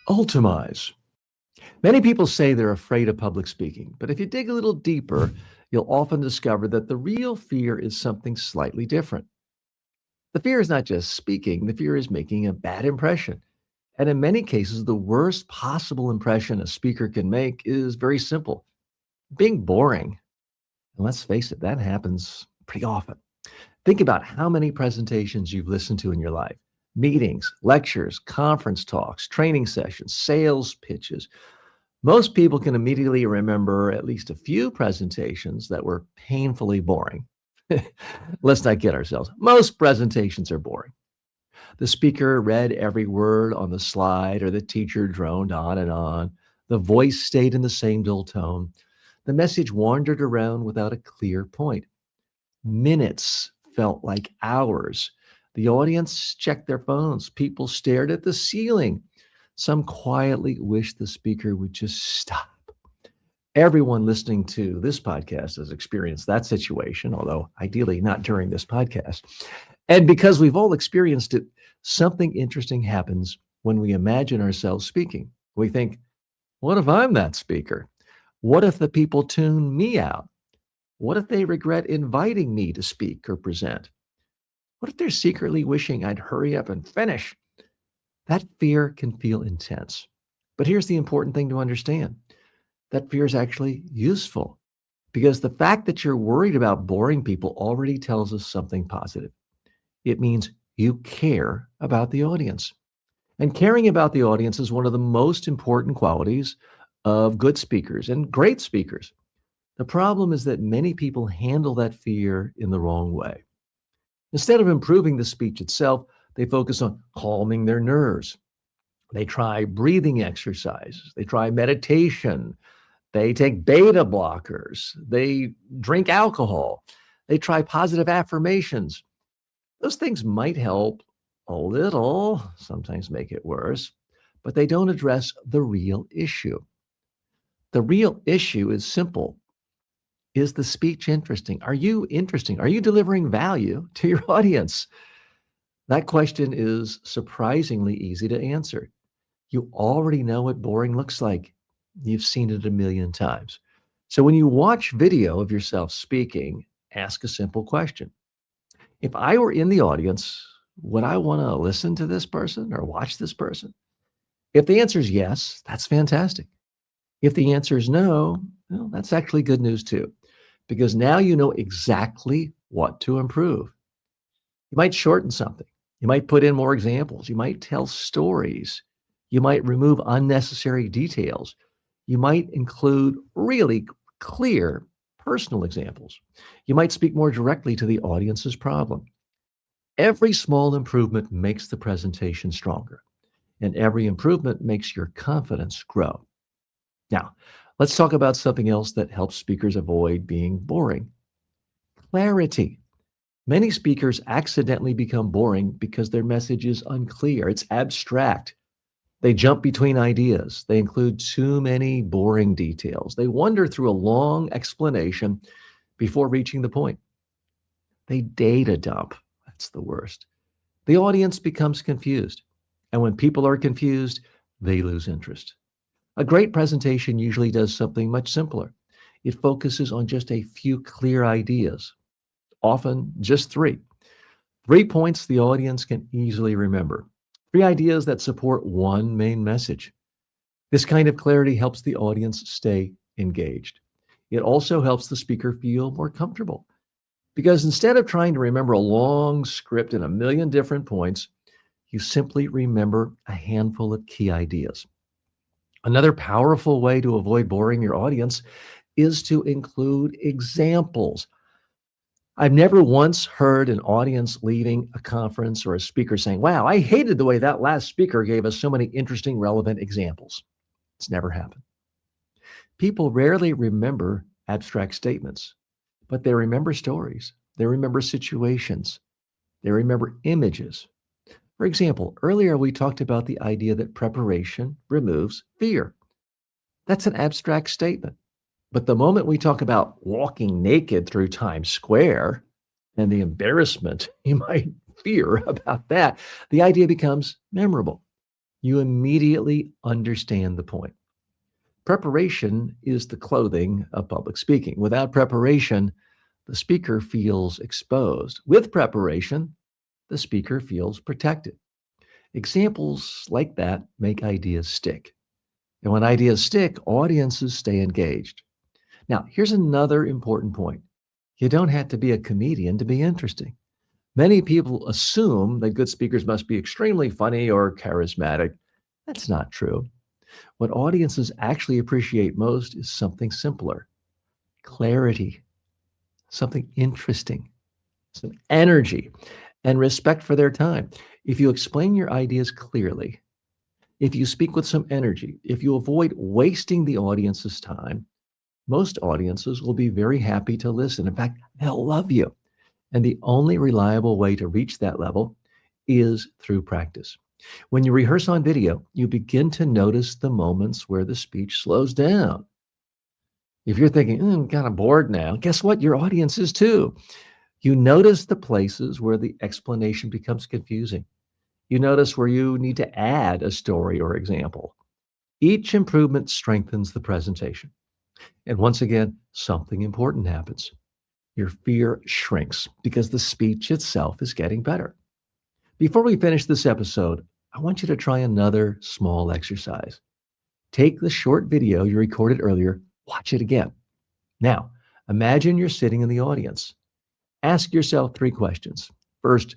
Ultimize. Many people say they're afraid of public speaking, but if you dig a little deeper, you'll often discover that the real fear is something slightly different. The fear is not just speaking, the fear is making a bad impression. And in many cases, the worst possible impression a speaker can make is very simple being boring. And let's face it, that happens pretty often. Think about how many presentations you've listened to in your life meetings, lectures, conference talks, training sessions, sales pitches. Most people can immediately remember at least a few presentations that were painfully boring. Let's not kid ourselves. Most presentations are boring. The speaker read every word on the slide, or the teacher droned on and on. The voice stayed in the same dull tone. The message wandered around without a clear point. Minutes felt like hours. The audience checked their phones. People stared at the ceiling. Some quietly wished the speaker would just stop. Everyone listening to this podcast has experienced that situation, although ideally not during this podcast. And because we've all experienced it, something interesting happens when we imagine ourselves speaking. We think, what if I'm that speaker? What if the people tune me out? What if they regret inviting me to speak or present? What if they're secretly wishing I'd hurry up and finish? That fear can feel intense. But here's the important thing to understand. That fear is actually useful because the fact that you're worried about boring people already tells us something positive. It means you care about the audience. And caring about the audience is one of the most important qualities of good speakers and great speakers. The problem is that many people handle that fear in the wrong way. Instead of improving the speech itself, they focus on calming their nerves. They try breathing exercises. They try meditation. They take beta blockers. They drink alcohol. They try positive affirmations. Those things might help a little, sometimes make it worse, but they don't address the real issue. The real issue is simple. Is the speech interesting? Are you interesting? Are you delivering value to your audience? That question is surprisingly easy to answer. You already know what boring looks like. You've seen it a million times. So when you watch video of yourself speaking, ask a simple question. If I were in the audience, would I want to listen to this person or watch this person? If the answer is yes, that's fantastic. If the answer is no, well, that's actually good news too, because now you know exactly what to improve. You might shorten something. You might put in more examples. You might tell stories. You might remove unnecessary details. You might include really clear personal examples. You might speak more directly to the audience's problem. Every small improvement makes the presentation stronger, and every improvement makes your confidence grow. Now, let's talk about something else that helps speakers avoid being boring. Clarity. Many speakers accidentally become boring because their message is unclear, it's abstract. They jump between ideas. They include too many boring details. They wander through a long explanation before reaching the point. They data dump. That's the worst. The audience becomes confused. And when people are confused, they lose interest. A great presentation usually does something much simpler. It focuses on just a few clear ideas, often just three. 3 points the audience can easily remember. 3 ideas that support one main message. This kind of clarity helps the audience stay engaged. It also helps the speaker feel more comfortable because instead of trying to remember a long script and a million different points, you simply remember a handful of key ideas. Another powerful way to avoid boring your audience is to include examples. I've never once heard an audience leaving a conference or a speaker saying, wow, I hated the way that last speaker gave us so many interesting, relevant examples. It's never happened. People rarely remember abstract statements, but they remember stories. They remember situations. They remember images. For example, earlier we talked about the idea that preparation removes fear. That's an abstract statement. But the moment we talk about walking naked through Times Square and the embarrassment you might fear about that, the idea becomes memorable. You immediately understand the point. Preparation is the clothing of public speaking. Without preparation, the speaker feels exposed. With preparation, the speaker feels protected. Examples like that make ideas stick. And when ideas stick, audiences stay engaged. Now, here's another important point. You don't have to be a comedian to be interesting. Many people assume that good speakers must be extremely funny or charismatic. That's not true. What audiences actually appreciate most is something simpler: clarity, something interesting, some energy, and respect for their time. If you explain your ideas clearly, if you speak with some energy, if you avoid wasting the audience's time, most audiences will be very happy to listen. In fact, they'll love you. And the only reliable way to reach that level is through practice. When you rehearse on video, you begin to notice the moments where the speech slows down. If you're thinking, I'm kind of bored now, guess what? Your audience is too. You notice the places where the explanation becomes confusing. You notice where you need to add a story or example. Each improvement strengthens the presentation. And once again, something important happens. Your fear shrinks because the speech itself is getting better. Before we finish this episode, I want you to try another small exercise. Take the short video you recorded earlier, watch it again. Now, imagine you're sitting in the audience. Ask yourself 3 questions. First,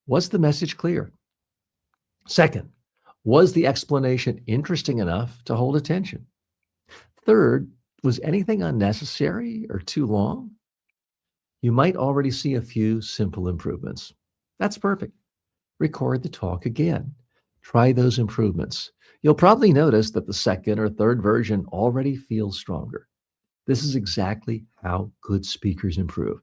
was the message clear? Second, was the explanation interesting enough to hold attention? Third, was anything unnecessary or too long? You might already see a few simple improvements. That's perfect. Record the talk again. Try those improvements. You'll probably notice that the second or third version already feels stronger. This is exactly how good speakers improve.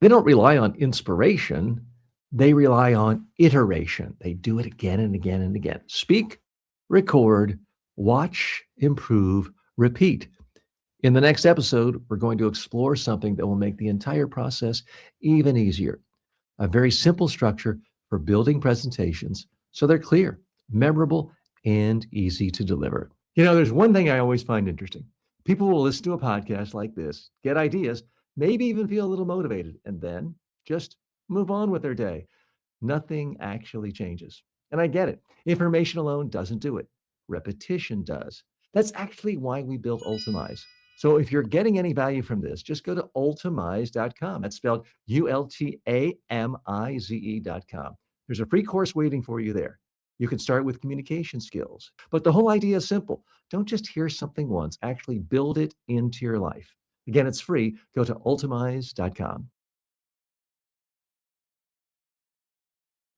They don't rely on inspiration, they rely on iteration. They do it again and again and again. Speak, record, watch, improve, repeat. In the next episode, we're going to explore something that will make the entire process even easier: a very simple structure for building presentations so they're clear, memorable, and easy to deliver. There's one thing I always find interesting. People will listen to a podcast like this, get ideas, maybe even feel a little motivated, and then just move on with their day. Nothing actually changes. And I get it. Information alone doesn't do it. Repetition does. That's actually why we built Ultimize. So if you're getting any value from this, just go to ultimize.com. That's spelled ultamize.com. There's a free course waiting for you there. You can start with communication skills. But the whole idea is simple. Don't just hear something once, actually build it into your life. Again, it's free. Go to ultimize.com.